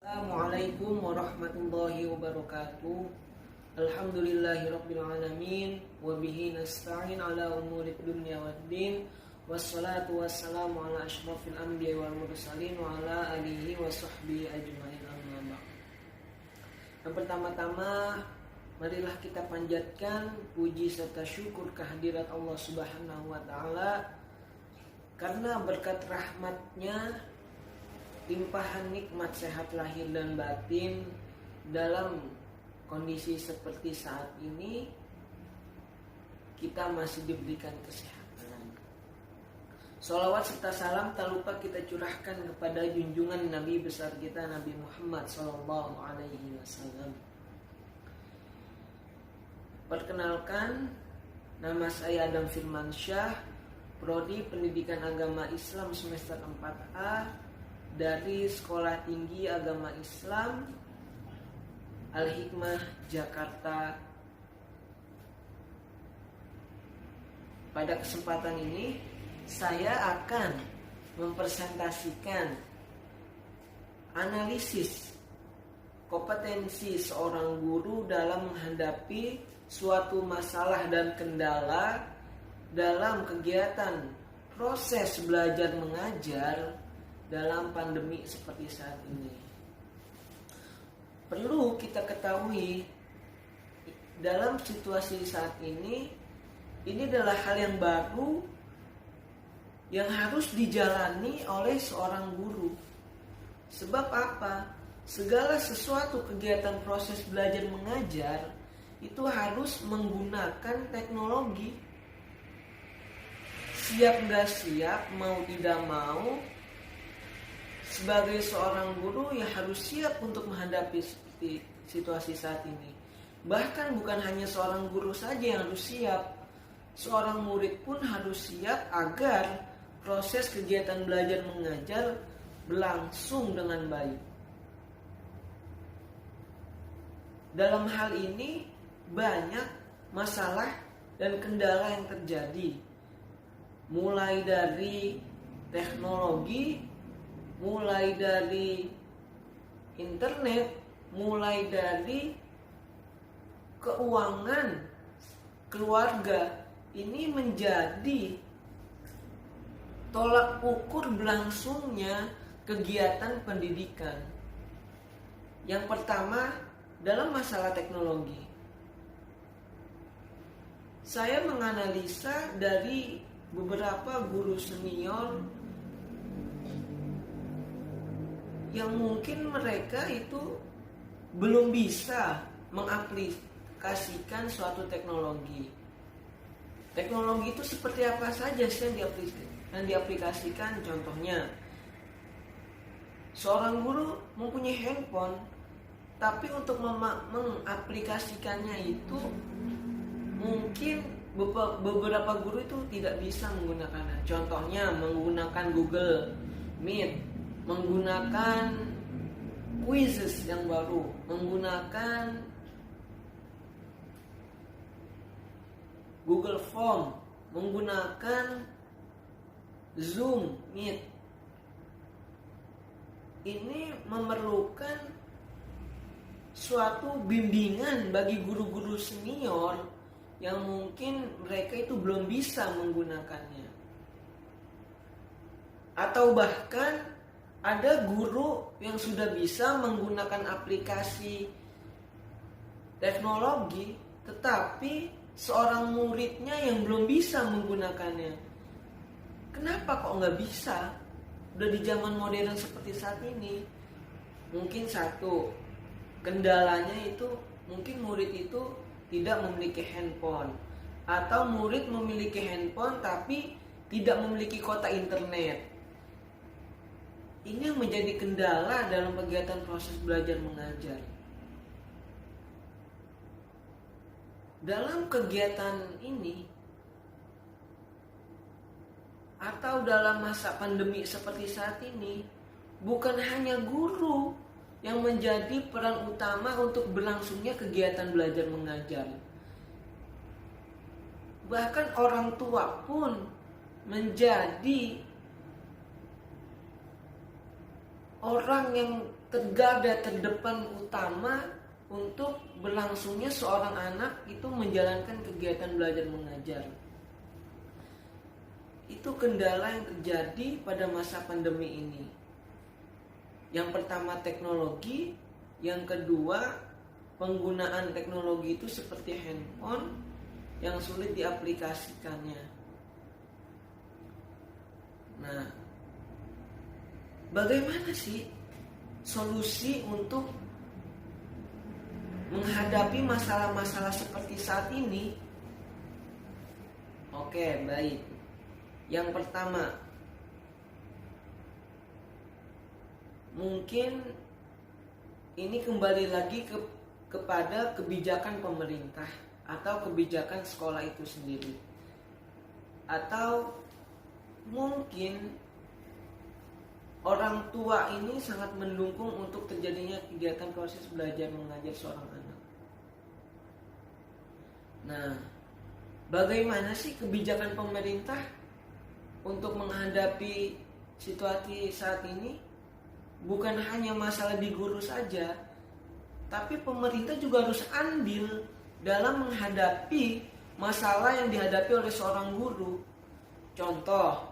Assalamualaikum warahmatullahi wabarakatuh. Alhamdulillahirabbil alamin wa bihi nasta'in ala umuri dunya waddin. Wassalatu wassalamu ala asyrafil anbiya'i wal mursalin wa ala alihi wa sahbihi ajmain amma ba'd. Yang pertama-tama, marilah kita panjatkan puji serta syukur kehadirat Allah Subhanahu wa taala karena berkat rahmatnya, limpahan nikmat sehat lahir dan batin, dalam kondisi seperti saat ini kita masih diberikan kesehatan. Sholawat serta salam tak lupa kita curahkan kepada junjungan Nabi besar kita, Nabi Muhammad SAW. Perkenalkan, nama saya Adam Firmansyah, Prodi Pendidikan Agama Islam semester 4A dari Sekolah Tinggi Agama Islam Al-Hikmah, Jakarta. Pada kesempatan ini saya akan mempresentasikan analisis kompetensi seorang guru dalam menghadapi suatu masalah dan kendala dalam kegiatan proses belajar mengajar dalam pandemi seperti saat ini. Perlu kita ketahui, dalam situasi saat ini adalah hal yang baru yang harus dijalani oleh seorang guru. Sebab apa? Segala sesuatu kegiatan proses belajar mengajar itu harus menggunakan teknologi. Siap nggak siap, mau tidak mau, sebagai seorang guru yang harus siap untuk menghadapi situasi saat ini. Bahkan bukan hanya seorang guru saja yang harus siap, seorang murid pun harus siap agar proses kegiatan belajar mengajar berlangsung dengan baik. Dalam hal ini banyak masalah dan kendala yang terjadi, mulai dari teknologi, mulai dari internet, mulai dari keuangan keluarga. Ini menjadi tolak ukur berlangsungnya kegiatan pendidikan. Yang pertama, dalam masalah teknologi, saya menganalisa dari beberapa guru senior yang mungkin mereka itu belum bisa mengaplikasikan suatu teknologi. Teknologi itu seperti apa saja sih yang diaplikasikan? Contohnya, seorang guru mempunyai handphone, tapi untuk mengaplikasikannya itu mungkin beberapa guru itu tidak bisa menggunakannya. Contohnya menggunakan Google Meet, menggunakan quizzes yang baru, menggunakan Google Form, menggunakan Zoom Meet. Ini memerlukan suatu bimbingan bagi guru-guru senior yang mungkin mereka itu belum bisa menggunakannya. Atau bahkan ada guru yang sudah bisa menggunakan aplikasi teknologi, tetapi seorang muridnya yang belum bisa menggunakannya. Kenapa kok nggak bisa? Udah di zaman modern seperti saat ini. Mungkin satu, kendalanya itu mungkin murid itu tidak memiliki handphone, atau murid memiliki handphone tapi tidak memiliki kuota internet. Ini yang menjadi kendala dalam kegiatan proses belajar mengajar. Dalam kegiatan ini atau dalam masa pandemi seperti saat ini, bukan hanya guru yang menjadi peran utama untuk berlangsungnya kegiatan belajar mengajar. Bahkan orang tua pun menjadi orang yang tergarda terdepan utama untuk berlangsungnya seorang anak itu menjalankan kegiatan belajar mengajar. Itu kendala yang terjadi pada masa pandemi ini. Yang pertama teknologi, yang kedua penggunaan teknologi itu seperti handphone yang sulit diaplikasikannya. Nah, bagaimana sih solusi untuk menghadapi masalah-masalah seperti saat ini? Oke, baik. Yang pertama, mungkin ini kembali lagi kepada kebijakan pemerintah atau kebijakan sekolah itu sendiri. Atau mungkin orang tua ini sangat mendukung untuk terjadinya kegiatan proses belajar mengajar seorang anak. Nah, bagaimana sih kebijakan pemerintah untuk menghadapi situasi saat ini? Bukan hanya masalah di guru saja, tapi pemerintah juga harus andil dalam menghadapi masalah yang dihadapi oleh seorang guru. Contoh,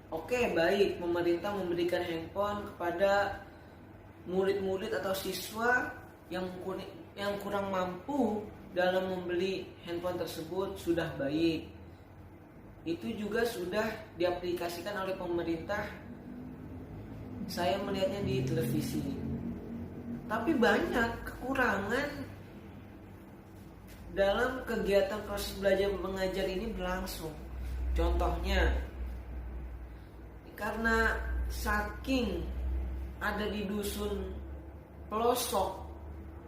oke, baik, pemerintah memberikan handphone kepada murid-murid atau siswa yang kurang mampu dalam membeli handphone tersebut, sudah baik. Itu juga sudah diaplikasikan oleh pemerintah. Saya melihatnya di televisi. Tapi banyak kekurangan dalam kegiatan proses belajar mengajar ini berlangsung. Contohnya, karena saking ada di dusun pelosok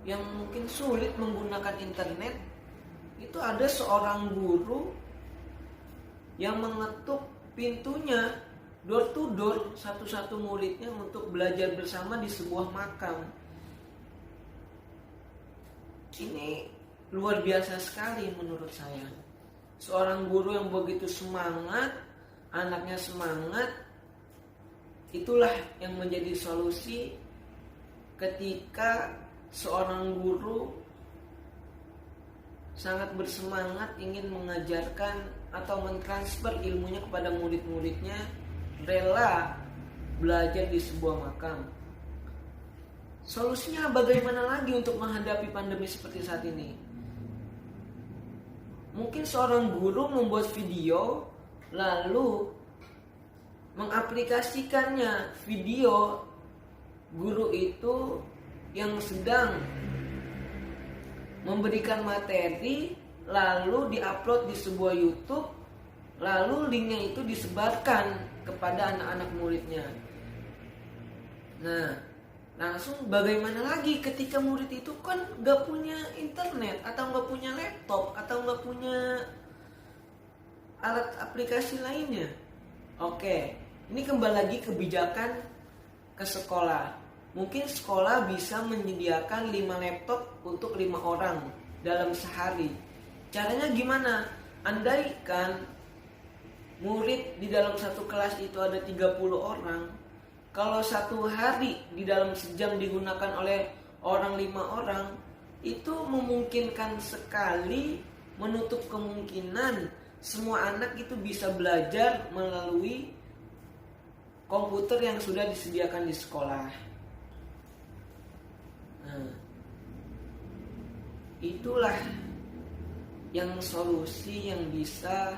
yang mungkin sulit menggunakan internet, itu ada seorang guru yang mengetuk pintunya door to door satu-satu muridnya untuk belajar bersama di sebuah makam. Ini luar biasa sekali menurut saya. Seorang guru yang begitu semangat, anaknya semangat, itulah yang menjadi solusi ketika seorang guru sangat bersemangat ingin mengajarkan atau mentransfer ilmunya kepada murid-muridnya, rela belajar di sebuah makam. Solusinya bagaimana lagi untuk menghadapi pandemi seperti saat ini? Mungkin seorang guru membuat video lalu mengaplikasikannya, video guru itu yang sedang memberikan materi lalu diupload di sebuah YouTube, lalu linknya itu disebarkan kepada anak-anak muridnya. Nah, langsung bagaimana lagi ketika murid itu kan gak punya internet, atau gak punya laptop, atau gak punya alat aplikasi lainnya. Oke, ini kembali lagi kebijakan ke sekolah. Mungkin sekolah bisa menyediakan 5 laptop untuk 5 orang dalam sehari. Caranya gimana? Andaikan murid di dalam satu kelas itu ada 30 orang, kalau satu hari di dalam sejam digunakan oleh 5 orang, itu memungkinkan sekali, menutup kemungkinan semua anak itu bisa belajar melalui komputer yang sudah disediakan di sekolah. Nah, itulah yang solusi yang bisa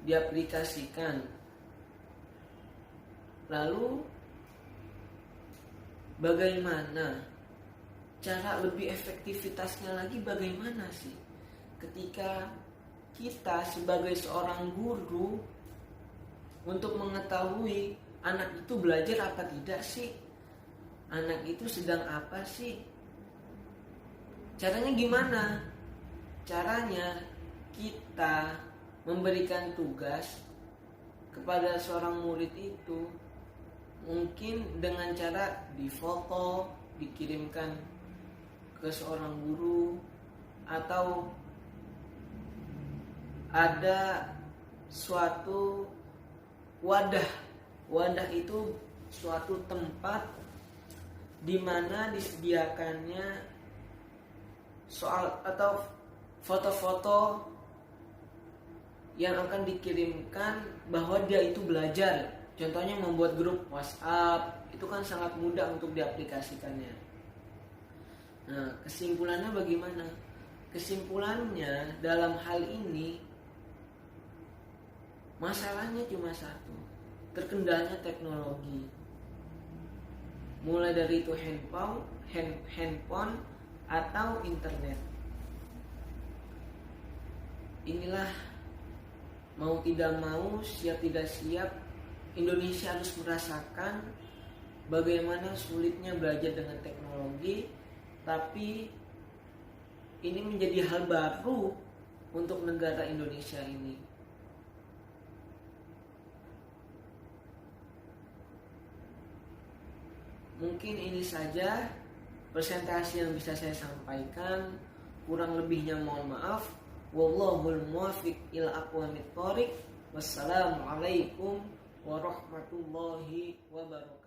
diaplikasikan. Lalu bagaimana cara lebih efektivitasnya lagi, bagaimana sih ketika kita sebagai seorang guru untuk mengetahui anak itu belajar apa tidak sih, anak itu sedang apa sih. Caranya gimana? Caranya kita memberikan tugas kepada seorang murid itu, mungkin dengan cara difoto, dikirimkan ke seorang guru, atau ada suatu Wadah itu suatu tempat di mana disediakannya soal atau foto-foto yang akan dikirimkan bahwa dia itu belajar. Contohnya membuat grup WhatsApp, itu kan sangat mudah untuk diaplikasikannya. Nah, kesimpulannya bagaimana? Kesimpulannya dalam hal ini masalahnya cuma satu, terkendalanya teknologi. Mulai dari itu handphone atau internet. Inilah mau tidak mau, siap tidak siap, Indonesia harus merasakan bagaimana sulitnya belajar dengan teknologi, tapi ini menjadi hal baru untuk negara Indonesia ini. Mungkin ini saja presentasi yang bisa saya sampaikan. Kurang lebihnya mohon maaf. Wallahul muwaffiq ila aqwamit thoriq. Wassalamualaikum warahmatullahi wabarakatuh.